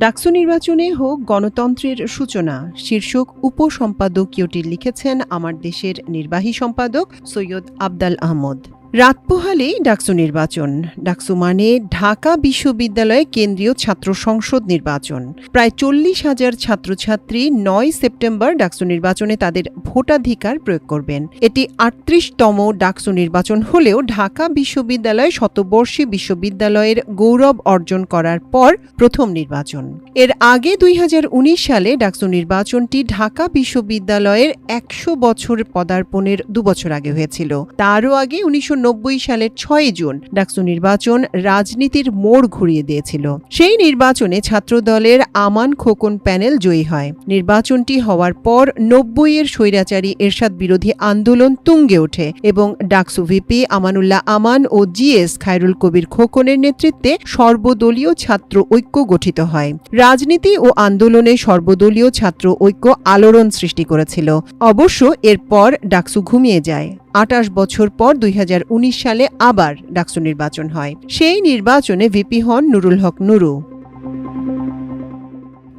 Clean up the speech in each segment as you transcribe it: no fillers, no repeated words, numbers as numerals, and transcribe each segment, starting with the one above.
ডাকসু নির্বাচনে হোক গণতন্ত্রের সূচনা শীর্ষক উপসম্পাদকীয়টি লিখেছেন আমার দেশের নির্বাহী সম্পাদক সৈয়দ আফদাল আহমদ। রাত পোহালেই ডাকসু নির্বাচন। ডাকসু মানে ঢাকা বিশ্ববিদ্যালয়ে কেন্দ্রীয় ছাত্র সংসদ নির্বাচন। প্রায় 40,000 ছাত্রছাত্রী 9 সেপ্টেম্বর ডাকসু নির্বাচনে তাদের ভোটাধিকার প্রয়োগ করবেন। এটি 38তম ডাকসু নির্বাচন হলেও ঢাকা বিশ্ববিদ্যালয় শতবর্ষী বিশ্ববিদ্যালয়ের গৌরব অর্জন করার পর প্রথম নির্বাচন। এর আগে 2019 সালে ডাকসু নির্বাচনটি ঢাকা বিশ্ববিদ্যালয়ের 100 বছর পদার্পণের 2 বছর আগে হয়েছিল। তারও আগে 1990 সালের 6 জুন ডাকসু নির্বাচন রাজনীতির মোড় ঘুরিয়ে দিয়েছিল। সেই নির্বাচনে ছাত্রদলের আমান খোকন প্যানেল জয়ী হয়। নির্বাচনটি হওয়ার পর 90-এর স্বৈরাচারী এরশাদ বিরোধী আন্দোলন তুঙ্গে ওঠে এবং ডাকসু ভিপি আমানুল্লাহ আমান ও জিএস খায়রুল কবির খোকনের নেতৃত্বে সর্বদলীয় ছাত্র ঐক্য গঠিত হয়। রাজনীতি ও আন্দোলনে সর্বদলীয় ছাত্র ঐক্য আলোড়ন সৃষ্টি করেছিল। অবশ্য এরপর ডাকসু ঘুমিয়ে যায়। 28 বছর পর 2019 সালে আবার ডাকসু নির্বাচন হয়। সেই নির্বাচনে ভিপি হন নুরুল হক নুরু।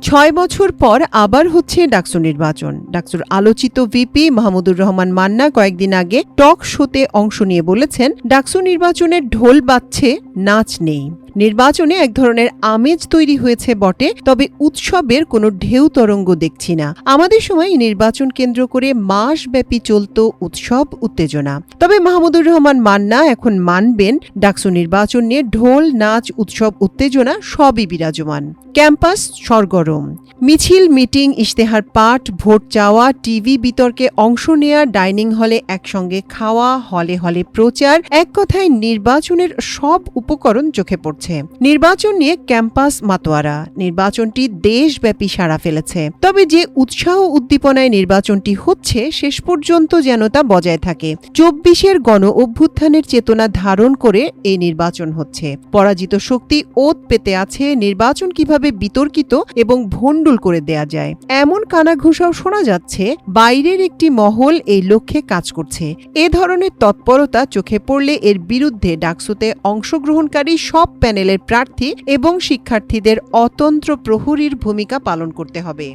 6 বছর পর আবার হচ্ছে ডাকসু নির্বাচন। ডাকসুর আলোচিত ভিপি মাহমুদুর রহমান মান্না কয়েকদিন আগে টক শোতে অংশ নিয়ে বলেছেন, ডাকসু নির্বাচনের ঢোল বাজছে, নাচ নেই। নির্বাচনে এক ধরনের আমেজ তৈরি হয়েছে বটে, তবে উৎসবের কোনো ঢেউ তরঙ্গ দেখছি না। আমাদের সময় নির্বাচন কেন্দ্র করে মাসব্যাপী চলত উৎসব উত্তেজনা। তবে মাহমুদুর রহমান মান্না এখন মানবেন ডাকসু নির্বাচন নিয়ে ঢোল, নাচ, উৎসব, উত্তেজনা সবই বিরাজমান। ক্যাম্পাস সরগরম। মিছিল, মিটিং, ইশতেহার পাঠ, ভোট চাওয়া, টিভি বিতর্কে অংশ নেয়া, ডাইনিং হলে একসঙ্গে খাওয়া, হলে হলে প্রচার, এক কথায় নির্বাচনের সব উপকরণ চোখে পড়ছে। নির্বাচন নিয়ে ক্যাম্পাস মাতোয়ারা। নির্বাচনটি দেশব্যাপী সাড়া ফেলেছে। তবে যে উৎসাহ উদ্দীপনায় নির্বাচনটি হচ্ছে শেষ পর্যন্ত যেন তা বজায় থাকে। 24-এর গণ অভ্যুত্থানের চেতনা ধারণ করে এই নির্বাচন হচ্ছে। পরাজিত শক্তি ওত পেতে আছে নির্বাচন কিভাবে বিতর্কিত এবং ভণ্ডুল করে দেয়া যায়, এমন কানাঘুষাও শোনা যাচ্ছে। বাইরের একটি মহল এই লক্ষ্যে কাজ করছে। এ ধরনের তৎপরতা চোখে পড়লে এর বিরুদ্ধে ডাকসুতে অংশগ্রহণকারী সব প্যানেলের প্রার্থী এবং শিক্ষার্থীদের অতন্ত্র প্রহরীর ভূমিকা পালন করতে হবে।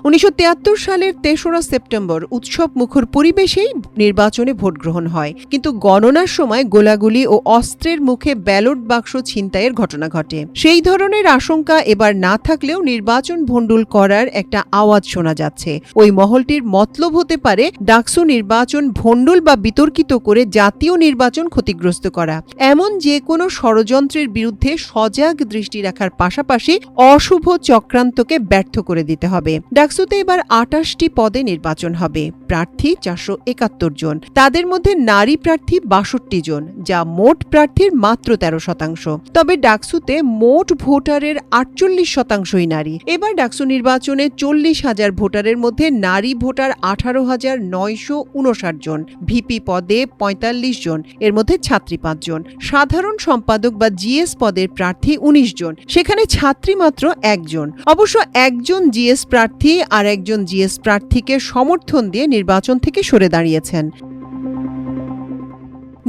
1973 সালের 3রা সেপ্টেম্বর উৎসব মুখর পরিবেশেই নির্বাচনে ভোট গ্রহণ হয়, কিন্তু গণনার সময় গোলাগুলি ও অস্ত্রের মুখে ব্যালট বাক্স ছিনতাইয়ের ঘটনা ঘটে। সেই ধরনের আশঙ্কা এবার না থাকলেও নির্বাচন ভণ্ডুল করার একটা আওয়াজ শোনা যাচ্ছে। ওই মহলটির মতলব হতে পারে ডাকসু নির্বাচন ভণ্ডুল বা বিতর্কিত করে জাতীয় নির্বাচন ক্ষতিগ্রস্ত করা। এমন যে কোনো ষড়যন্ত্রের বিরুদ্ধে সজাগ দৃষ্টি রাখার পাশাপাশি অশুভ চক্রান্তকে ব্যর্থ করে দিতে হবে। ডাকসুতে এবার 28টি পদে নির্বাচন হবে। প্রার্থী 471 জন। তাদের মধ্যে নারী প্রার্থী 62 জন, যা মোট প্রার্থীর মাত্র 13%। তবে ডাকসুতে মোট ভোটারের 48%ই নারী। এবার ডাকসু নির্বাচনে 40,000 ভোটারের মধ্যে নারী ভোটার 18,959 জন। ভিপি পদে 45 জন, এর মধ্যে ছাত্রী 5 জন। সাধারণ সম্পাদক বা জিএস পদের প্রার্থী 19 জন, সেখানে ছাত্রী মাত্র 1 জন। অবশ্য একজন জিএস প্রার্থী আর একজন জিএস প্রার্থীকে সমর্থন দিয়ে নির্বাচন থেকে সরে দাঁড়িয়েছেন।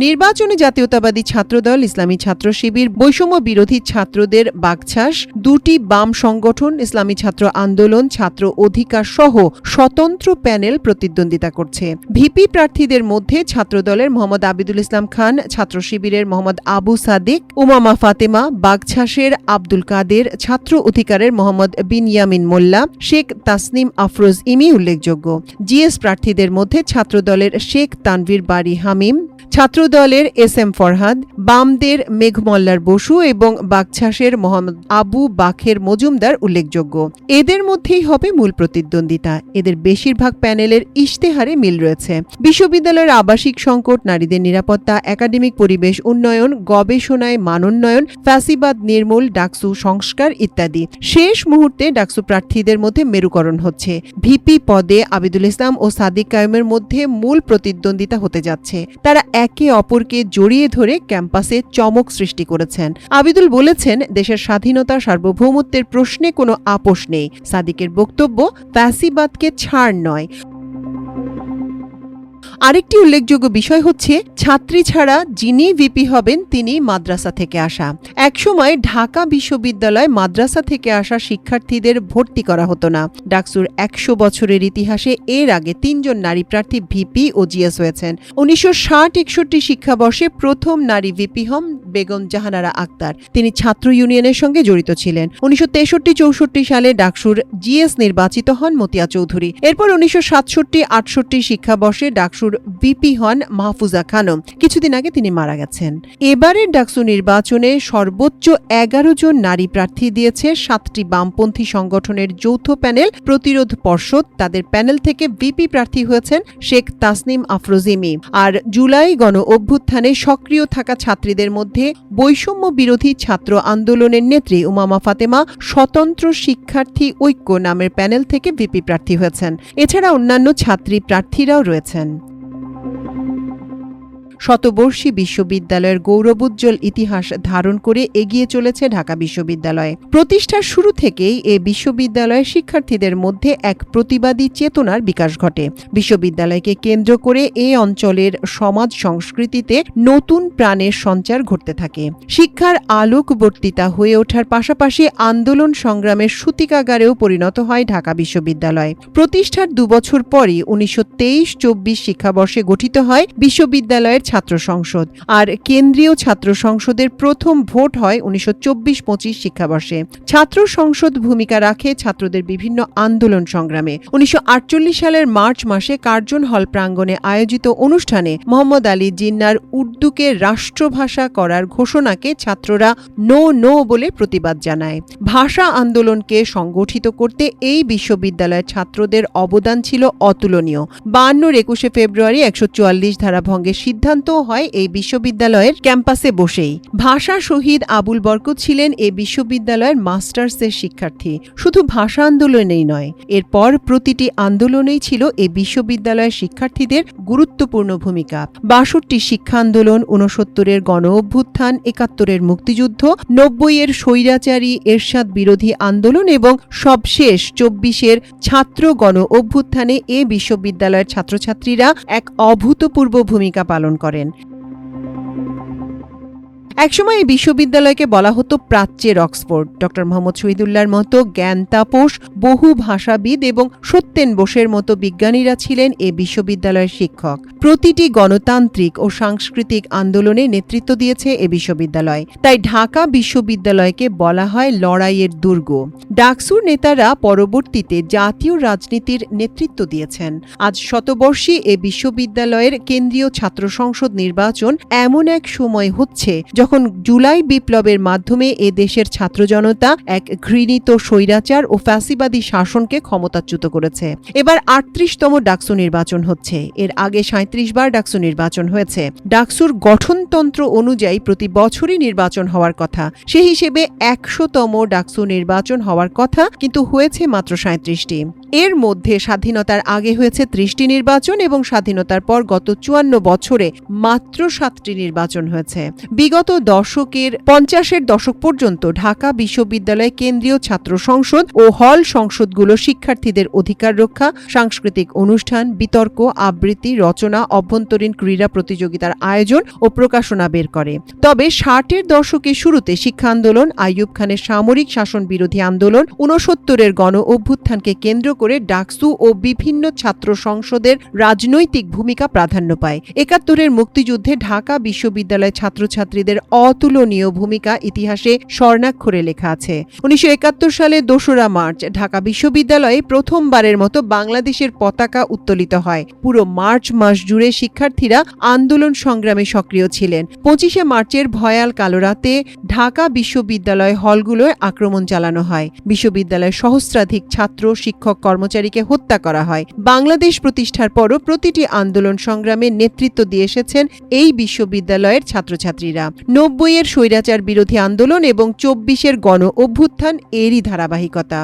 নির্বাচনে জাতীয়তাবাদী ছাত্রদল, ইসলামী ছাত্র শিবির, বৈষম্য বিরোধী ছাত্রদের বাকছাস, 2টি বাম সংগঠন, ইসলামী ছাত্র আন্দোলন, ছাত্র অধিকার সহ স্বতন্ত্র প্যানেল প্রতিদ্বন্দ্বিতা করছে। ভিপি প্রার্থীদের মধ্যে ছাত্রদলের মোহাম্মদ আবিদুল ইসলাম খান, ছাত্র শিবিরের মোহাম্মদ আবু সাদিক, উমামা ফাতেমা, বাকছাসের আব্দুল কাদের, ছাত্র অধিকারের মোহাম্মদ বিনয়ামিন মোল্লা, শেখ তাসনিম আফরোজ ইমি উল্লেখযোগ্য। জিএস প্রার্থীদের মধ্যে ছাত্রদলের শেখ তানভীর বারী হামিম, ছাত্রদলের এস.এম. ফরহাদ, বামদের মেঘমল্লার বসু এবং বাকছাসের মোহাম্মদ আবু বাখের মজুমদার উল্লেখযোগ্য। এদের মধ্যেই হবে মূল প্রতিদ্বন্দ্বিতা। এদের বেশিরভাগ প্যানেলের ইশতেহারে মিল রয়েছে। বিশ্ববিদ্যালয়ের আবাসিক সংকট, নারীদের নিরাপত্তা, একাডেমিক পরিবেশ উন্নয়ন, গবেষণায় মানোন্নয়ন, ফ্যাসিবাদ নির্মূল, ডাকসু সংস্কার ইত্যাদি। শেষ মুহূর্তে ডাকসু প্রার্থীদের মধ্যে মেরুকরণ হচ্ছে। ভিপি পদে আবিদুল ইসলাম ও সাদিক কায়েমের মধ্যে মূল প্রতিদ্বন্দ্বিতা হতে যাচ্ছে। তারা একে অপরকে জড়িয়ে ধরে ক্যাম্পাসে চমক সৃষ্টি করেছেন। আবিদুল বলেছেন, দেশের স্বাধীনতা সার্বভৌমত্বের প্রশ্নে কোনো আপোষ নেই। সাদিকের বক্তব্য, ফ্যাসিবাদকে ছাড় নয়, আরেকটি উল্লেখযোগ্য বিষয় হচ্ছে ছাত্রী ছাড়া যিনি ভিপি হবেন তিনি মাদ্রাসা থেকে আসা। একসময় ঢাকা বিশ্ববিদ্যালয় মাদ্রাসা থেকে আসা শিক্ষার্থীদের ভর্তি করা হতো না। ডাকসুর ১০০ বছরের ইতিহাসে এর আগে ৩ জন নারী প্রার্থী ভিপি ও জিএস হয়েছেন। ১৯৬০-৬১ শিক্ষাবর্ষে প্রথম নারী ভিপি হন বেগম জাহানারা আক্তার। তিনি ছাত্র ইউনিয়নের সঙ্গে জড়িত ছিলেন। ১৯৬৩-৬৪ সালে ডাকসুর জিএস নির্বাচিত হন মতিয়া চৌধুরী। এরপর ১৯৬৭-৬৮ শিক্ষাবর্ষে ডাকসুর ভিপি হন মাহফুজা খানম। কিছুদিন আগে তিনি মারা গেছেন। এবারের ডাকসু নির্বাচনে সর্বোচ্চ ১১ জন নারী প্রার্থী দিয়েছে ৭টি বামপন্থী সংগঠনের যৌথ প্যানেল প্রতিরোধ পর্ষদ। তাদের প্যানেল থেকে ভিপি প্রার্থী হয়েছেন শেখ তাসনিম আফরোজিমি। আর জুলাই গণ অভ্যুত্থানে সক্রিয় থাকা ছাত্রীদের মধ্যে বৈষম্য বিরোধী ছাত্র আন্দোলনের নেত্রী উমামা ফাতেমা স্বতন্ত্র শিক্ষার্থী ঐক্য নামের প্যানেল থেকে ভিপি প্রার্থী হয়েছেন। এছাড়া অন্যান্য ছাত্রী প্রার্থীরাও রয়েছেন। শতবর্ষী বিশ্ববিদ্যালয়ের গৌরবোজ্জ্বল ইতিহাস ধারণ করে এগিয়ে চলেছে ঢাকা বিশ্ববিদ্যালয়। প্রতিষ্ঠার শুরু থেকেই এ বিশ্ববিদ্যালয়ের শিক্ষার্থীদের মধ্যে এক প্রতিবাদী চেতনার বিকাশ ঘটে। বিশ্ববিদ্যালয়কে কেন্দ্র করে এ অঞ্চলের সমাজ সংস্কৃতিতে নতুন প্রাণের সঞ্চার ঘটতে থাকে। শিক্ষার আলোকবর্তিতা হয়ে ওঠার পাশাপাশি আন্দোলন সংগ্রামের সূতিকাগারেও পরিণত হয় ঢাকা বিশ্ববিদ্যালয়। প্রতিষ্ঠার ২ বছর পরই ১৯২৩-২৪ শিক্ষাবর্ষে গঠিত হয় বিশ্ববিদ্যালয়ের ছাত্র সংসদ। আর কেন্দ্রীয় ছাত্র সংসদের প্রথম ভোট হয় ১৯২৪-২৫ শিক্ষাবর্ষে। ছাত্র সংসদ ভূমিকা রাখে ছাত্রদের বিভিন্ন আন্দোলন সংগ্রামে। ১৯৪৮ সালের মার্চ মাসে কার্জন হল প্রাঙ্গণে আয়োজিত অনুষ্ঠানে মোহাম্মদ আলী জিন্নাহর উর্দুকে রাষ্ট্রভাষা করার ঘোষণাকে ছাত্ররা নো নো বলে প্রতিবাদ জানায়। ভাষা আন্দোলনকে সংগঠিত করতে এই বিশ্ববিদ্যালয়ের ছাত্রদের অবদান ছিল অতুলনীয়। ৫২-র ২১শে ফেব্রুয়ারি ১৪৪ ধারা ভঙ্গের সিদ্ধান্ত হয় এই বিশ্ববিদ্যালয়ের ক্যাম্পাসে বসেই। ভাষা শহীদ আবুল বরকত ছিলেন এই বিশ্ববিদ্যালয়ের মাস্টার্সের শিক্ষার্থী। শুধু ভাষা আন্দোলনেই নয়, এরপর প্রতিটি আন্দোলনেই ছিল এই বিশ্ববিদ্যালয়ের শিক্ষার্থীদের গুরুত্বপূর্ণ ভূমিকা। ৬২ শিক্ষা আন্দোলন, ৬৯-এর গণ অভ্যুত্থান, ৭১-এর মুক্তিযুদ্ধ, ৯০-এর স্বৈরাচারী এরশাদ বিরোধী আন্দোলন এবং সবশেষ ২৪-এর ছাত্র গণ অভ্যুত্থানে এ বিশ্ববিদ্যালয়ের ছাত্রছাত্রীরা এক অভূতপূর্ব ভূমিকা পালন করেন। একসময় এই বিশ্ববিদ্যালয়কে বলা হতো প্রাচ্যের অক্সফোর্ড। ড. মোহাম্মদ শহীদুল্লাহর মতো জ্ঞান তাপস, বহু ভাষাবিদ এবং সত্যেন বোসের মতো বিজ্ঞানীরা ছিলেন এ বিশ্ববিদ্যালয়ের শিক্ষক। প্রতিটি গণতান্ত্রিক ও সাংস্কৃতিক আন্দোলনে নেতৃত্ব দিয়েছে এ বিশ্ববিদ্যালয়। তাই ঢাকা বিশ্ববিদ্যালয়কে বলা হয় লড়াইয়ের দুর্গ। ডাকসুর নেতারা পরবর্তীতে জাতীয় রাজনীতির নেতৃত্ব দিয়েছেন। আজ শতবর্ষী এ বিশ্ববিদ্যালয়ের কেন্দ্রীয় ছাত্র সংসদ নির্বাচন এমন এক সময় হচ্ছে যখন জুলাই বিপ্লবের মাধ্যমে এ দেশের ছাত্র জনতা এক ঘৃণিত স্বৈরাচার ও ফ্যাসিবাদী শাসনকে ক্ষমতাচ্যুত করেছে। এবার ৩৮তম ডাকসু নির্বাচন হচ্ছে। এর আগে ৩৭ বার ডাকসু নির্বাচন হয়েছে। ডাকসুর গঠনতন্ত্র অনুযায়ী প্রতি বছরই নির্বাচন হওয়ার কথা। সে হিসেবে ১০০তম ডাকসু নির্বাচন হওয়ার কথা, কিন্তু হয়েছে মাত্র ৩৭টি। এর মধ্যে স্বাধীনতার আগে হয়েছে ৩০টি নির্বাচন এবং স্বাধীনতার পর গত ৫৪ বছরে মাত্র ৭টি নির্বাচন হয়েছে। বিগত দশকের ৫০-এর দশক পর্যন্ত ঢাকা বিশ্ববিদ্যালয় কেন্দ্রীয় ছাত্র সংসদ ও হল সংসদগুলো শিক্ষার্থীদের অধিকার রক্ষা, সাংস্কৃতিক অনুষ্ঠান, বিতর্ক, আবৃত্তি, রচনা, অভ্যন্তরীণ ক্রীড়া প্রতিযোগিতার আয়োজন ও প্রকাশনা বের করে। তবে ৬০-এর দশকের শুরুতে শিক্ষা আন্দোলন, আইয়ুব খানের সামরিক শাসন বিরোধী আন্দোলন, ৬৯-এর গণ অভ্যুত্থানকে কেন্দ্র করে ডাকসু ও বিভিন্ন ছাত্র সংসদের রাজনৈতিক ভূমিকা প্রাধান্য পায়। ৭১-এর মুক্তিযুদ্ধে ঢাকা বিশ্ববিদ্যালয় ছাত্রছাত্রীদের অতুলনীয় ভূমিকা ইতিহাসে স্বর্ণাক্ষরে লেখা আছে। ১৯৭১ সালে ২রা মার্চ ঢাকা বিশ্ববিদ্যালয়ে প্রথমবারের মতো বাংলাদেশের পতাকা উত্তোলিত হয়। পুরো মার্চ মাস জুড়ে শিক্ষার্থীরা আন্দোলন সংগ্রামে সক্রিয় ছিলেন। ২৫শে মার্চের ভয়াল কালো রাতে ঢাকা বিশ্ববিদ্যালয় হলগুলোয় আক্রমণ চালানো হয়। বিশ্ববিদ্যালয়ের সহস্রাধিক ছাত্র, শিক্ষক, কর্মচারীকে হত্যা করা হয়। বাংলাদেশ প্রতিষ্ঠার পরও প্রতিটি আন্দোলন সংগ্রামে নেতৃত্ব দিয়ে এসেছেন এই বিশ্ববিদ্যালয়ের ছাত্রছাত্রীরা। ৯০-এর স্বৈরাচার বিরোধী আন্দোলন এবং ২৪-এর গণ অভ্যুত্থান এরই ধারাবাহিকতা।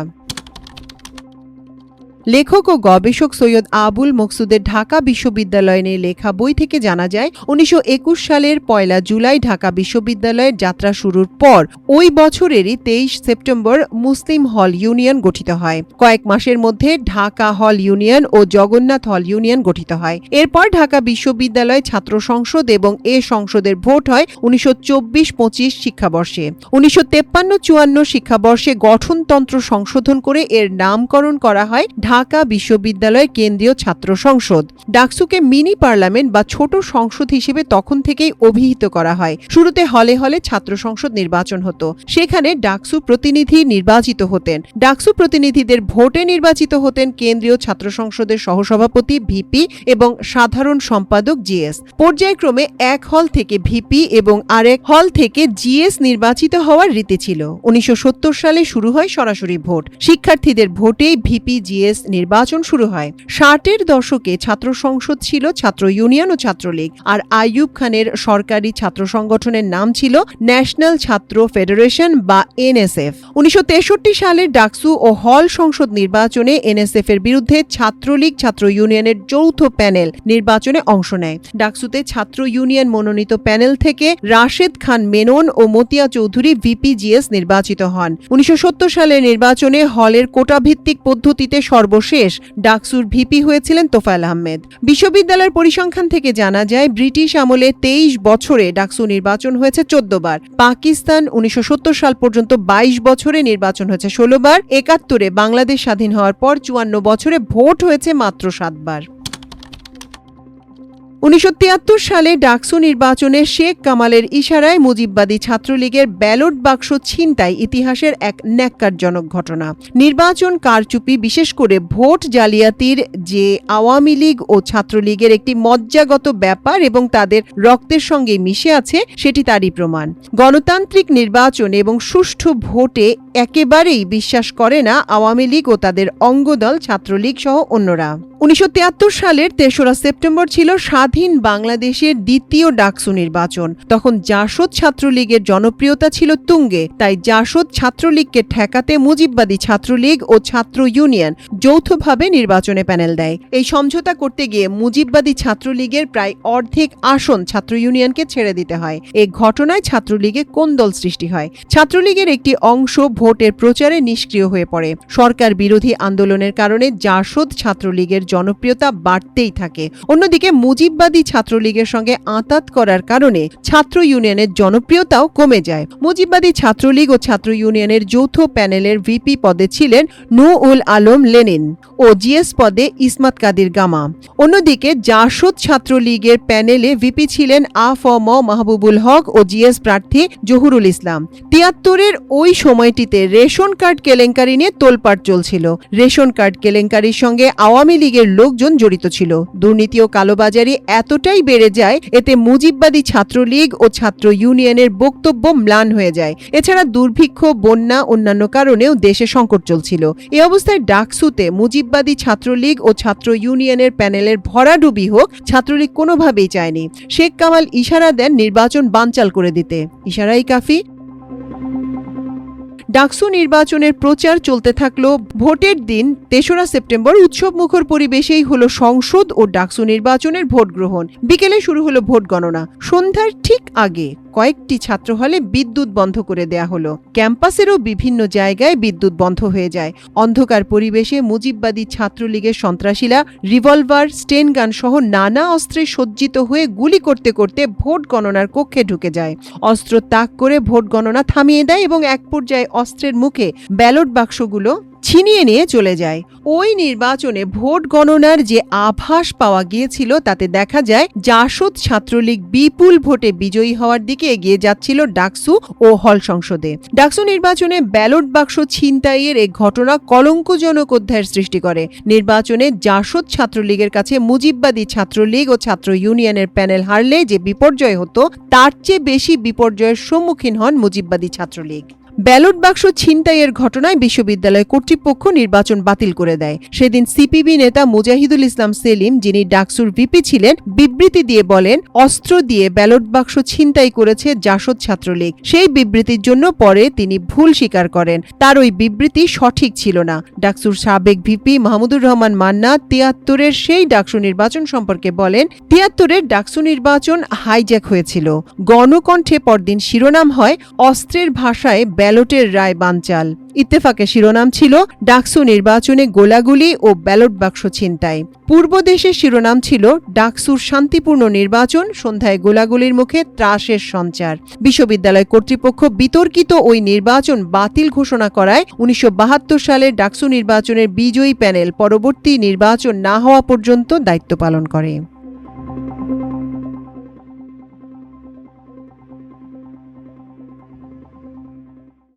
লেখক ও গবেষক সৈয়দ আবুল মকসুদের ঢাকা বিশ্ববিদ্যালয় নিয়ে লেখা বই থেকে জানা যায় 1921 সালের 1 জুলাই ঢাকা বিশ্ববিদ্যালয়ের যাত্রা শুরুর পর ওই বছরেরই 23 সেপ্টেম্বর মুসলিম হল ইউনিয়ন গঠিত হয়। কয়েক মাসের মধ্যে ঢাকা হল ইউনিয়ন ও জগন্নাথ হল ইউনিয়ন গঠিত হয়। এরপর ঢাকা বিশ্ববিদ্যালয় ছাত্র সংসদ এবং এ সংসদের ভোট হয় 1924-25 শিক্ষাবর্ষে। 1953-54 শিক্ষাবর্ষে গঠনতন্ত্র সংশোধন করে এর নামকরণ করা হয় ঢাকা বিশ্ববিদ্যালয়ের কেন্দ্রীয় ছাত্র সংসদ। ডাকসুকে মিনি পার্লামেন্ট বা ছোট সংসদ হিসেবে তখন থেকেই অভিহিত করা হয়। শুরুতে হলে হলে ছাত্র সংসদ নির্বাচন হতো, সেখানে ডাকসু প্রতিনিধি নির্বাচিত হতেন। ডাকসু প্রতিনিধিদের ভোটে নির্বাচিত হতেন কেন্দ্রীয় ছাত্র সংসদের সহসভাপতি ভিপি এবং সাধারণ সম্পাদক জিএস। পর্যায়ক্রমে এক হল থেকে ভিপি এবং আরেক হল থেকে জিএস নির্বাচিত হওয়ার রীতি ছিল। 1970 সালে শুরু হয় সরাসরি ভোট। শিক্ষার্থীদের ভোটেই ভিপি জিএস নির্বাচন শুরু হয়। 60-এর দশকে ছাত্র সংসদ ছিল ছাত্র ইউনিয়ন ও ছাত্রলীগ, আর আইয়ুব খানের সরকারি ছাত্র সংগঠনের নাম ছিল ন্যাশনাল ছাত্র ফেডারেশন বা এনএসএফ। 1963 সালের ডাকসু ও হল সংসদ নির্বাচনে এনএসএফ এর বিরুদ্ধে ছাত্রলীগ ছাত্র ইউনিয়নের যৌথ প্যানেল নির্বাচনে অংশ নেয়। ডাকসুতে ছাত্র ইউনিয়ন মনোনীত প্যানেল থেকে রাশেদ খান মেনন ও মতিয়া চৌধুরী ভিপিজিএস নির্বাচিত হন। 1970 সালের নির্বাচনে হলের কোটাভিত্তিক পদ্ধতিতে সর্বশেষ ডাকসুর ভিপি হয়েছিলেন তোফায়েল আহমেদ। বিশ্ববিদ্যালয়ের পরিসংখ্যান থেকে জানা যায় ব্রিটিশ আমলে 23 বছরে ডাকসু নির্বাচন হয়েছে 14 বার। পাকিস্তান 1970 সাল পর্যন্ত 22 বছরে নির্বাচন হয়েছে 16 বার। 71-এ বাংলাদেশ স্বাধীন হওয়ার পর 54 বছরে ভোট হয়েছে মাত্র 7 বার। 1973 সালে ডাকসু নির্বাচনে শেখ কামালের ইশারায় মুজিববাদী ছাত্রলীগের ব্যালট বাক্স ছিনতাই ইতিহাসের এক ন্যাক্কারজনক ঘটনা। নির্বাচন কারচুপি, বিশেষ করে ভোট জালিয়াতির যে আওয়ামী লীগ ও ছাত্রলীগের একটি মজ্জাগত ব্যাপার এবং তাদের রক্তের সঙ্গে মিশে আছে, সেটি তারই প্রমাণ। গণতান্ত্রিক নির্বাচন এবং সুষ্ঠু ভোটে একেবারেই বিশ্বাস করে না আওয়ামী লীগ ও তাদের অঙ্গদল ছাত্রলীগ সহ অন্যরা। 1973 সালের 3রা সেপ্টেম্বর ছিল স্বাধীন বাংলাদেশের দ্বিতীয় ডাকসু নির্বাচন। তখন জাসদ ছাত্রলীগের জনপ্রিয়তা ছিল তুঙ্গে, তাই জাসদ ছাত্রলীগকে ঠেকাতে মুজিববাদী ছাত্রলীগ ও ছাত্র ইউনিয়ন যৌথভাবে নির্বাচনে প্যানেল দেয়। এই সমঝোতা করতে গিয়ে মুজিববাদী ছাত্রলীগের প্রায় অর্ধেক আসন ছাত্র ইউনিয়নকে ছেড়ে দিতে হয়। এই ঘটনায় ছাত্রলীগে কোন্দল সৃষ্টি হয়। ছাত্রলীগের একটি অংশ ভোটের প্রচারে নিষ্ক্রিয় হয়ে পড়ে। সরকার বিরোধী আন্দোলনের কারণে জাসদ ছাত্রলীগের জনপ্রিয়তা বাড়তেই থাকে। অন্যদিকে মুজিববাদী ছাত্রলীগের সঙ্গে আঁতাত করার কারণে ছাত্র ইউনিয়নের জনপ্রিয়তাও কমে যায়। মুজিববাদী ছাত্রলীগ ও ছাত্র ইউনিয়নের যৌথ প্যানেলের ভিপি পদে ছিলেন নূরুল আলম লেনিন ও জিএস পদে ইসমাত কাদির গামা। অন্যদিকে জাসদ ছাত্রলীগের প্যানেলে ভিপি ছিলেন আ.ফ.ম. মাহবুবুল হক ও জিএস প্রার্থী জহুরুল ইসলাম। 73-এর ওই সময়টিতে রেশন কার্ড কেলেঙ্কারি নিয়ে তোলপাড় চলছিল। রেশন কার্ড কেলেঙ্কারির সঙ্গে আওয়ামী লীগের লোকজন জড়িত ছিল। দুর্নীতি ও কালোবাজারি এতটাই বেড়ে যায়, এতে মুজিববাদী ছাত্রলীগ ও ছাত্র ইউনিয়নের বক্তব্য ম্লান হয়ে যায়। এছাড়া দুর্ভিক্ষ, বন্যা, অন্যান্য কারণেও দেশে সংকট চলছিল। এই অবস্থায় ডাকসুতে মুজিববাদী ছাত্রলীগ ও ছাত্র ইউনিয়নের প্যানেলের ভরাডুবি হোক, ছাত্রলীগ কোনোভাবেই চায়নি। শেখ কামাল ইশারা দেন নির্বাচন বানচাল করে দিতে। ইশারাই কাফি। ডাকসু নির্বাচনের প্রচার চলতে থাকলো। ভোটের দিন 3রা সেপ্টেম্বর উৎসবমুখর পরিবেশেই হলো সংসদ ও ডাকসু নির্বাচনের ভোট গ্রহণ। বিকেলে শুরু হলো ভোট গণনা। সন্ধ্যার ঠিক আগে কয়েকটি ছাত্র হলে বিদ্যুৎ বন্ধ করে দেয়া হলো। ক্যাম্পাসেরও বিভিন্ন জায়গায় বিদ্যুৎ বন্ধ হয়ে যায়। অন্ধকার পরিবেশে মুজিববাদী ছাত্রলীগের সন্ত্রাসীরা রিভলভার, স্টেন গান সহ নানা অস্ত্রে সজ্জিত হয়ে গুলি করতে করতে ভোট গণনার কক্ষে ঢুকে যায়। অস্ত্র তাক করে ভোট গণনা থামিয়ে দেয় এবং এক পর্যায়ে অস্ত্রের মুখে ব্যালট বাক্সগুলো ছিনিয়ে নিয়ে চলে যায়। ওই নির্বাচনে ভোট গণনার যে আভাস পাওয়া গিয়েছিল তাতে দেখা যায় জাসদ ছাত্রলীগ বিপুল ভোটে বিজয়ী হওয়ার দিকে এগিয়ে যাচ্ছিল ডাকসু ও হল সংসদে। ডাকসু নির্বাচনে ব্যালট বাক্স ছিনতাইয়ের এই ঘটনা কলঙ্কজনক অধ্যায়ের সৃষ্টি করে। নির্বাচনে জাসদ ছাত্রলীগের কাছে মুজিববাদী ছাত্রলীগ ও ছাত্র ইউনিয়নের প্যানেল হারলে যে বিপর্যয় হতো, তার চেয়ে বেশি বিপর্যয়ের সম্মুখীন হন মুজিববাদী ছাত্রলীগ। ব্যালট বাক্স ছিনতাইয়ের ঘটনায় বিশ্ববিদ্যালয় কর্তৃপক্ষ নির্বাচন বাতিল করে দেয়। সেদিন সিপিবি নেতা মুজাহিদুল ইসলাম সেলিম, যিনি ডাকসুর ভিপি ছিলেন, বিবৃতি দিয়ে বলেন, অস্ত্র দিয়ে ব্যালট বাক্স ছিনতাই করেছে জাসদ ছাত্রলীগ। সেই বিবৃতির জন্য পরে তিনি ভুল স্বীকার করেন, তার ওই বিবৃতি সঠিক ছিল না। ডাকসুর সাবেক ভিপি মাহমুদুর রহমান মান্না ৭৩-এর সেই ডাকসু নির্বাচন সম্পর্কে বলেন, ৭৩-এর ডাকসু নির্বাচন হাইজ্যাক হয়েছিল। গণকণ্ঠে পরদিন শিরোনাম হয়, অস্ত্রের ভাষায় ব্যালটের রায় বানচাল। ইত্তেফাকে শিরোনাম ছিল, ডাকসু নির্বাচনে গোলাগুলি ও ব্যালট বাক্স ছিনতাই। পূর্বদেশের শিরোনাম ছিল, ডাকসুর শান্তিপূর্ণ নির্বাচন, সন্ধ্যায় গোলাগুলির মুখে ত্রাসের সঞ্চার। বিশ্ববিদ্যালয় কর্তৃপক্ষ বিতর্কিত ওই নির্বাচন বাতিল ঘোষণা করায় ১৯৭২ সালের ডাকসু নির্বাচনের বিজয়ী প্যানেল পরবর্তী নির্বাচন না হওয়া পর্যন্ত দায়িত্ব পালন করে।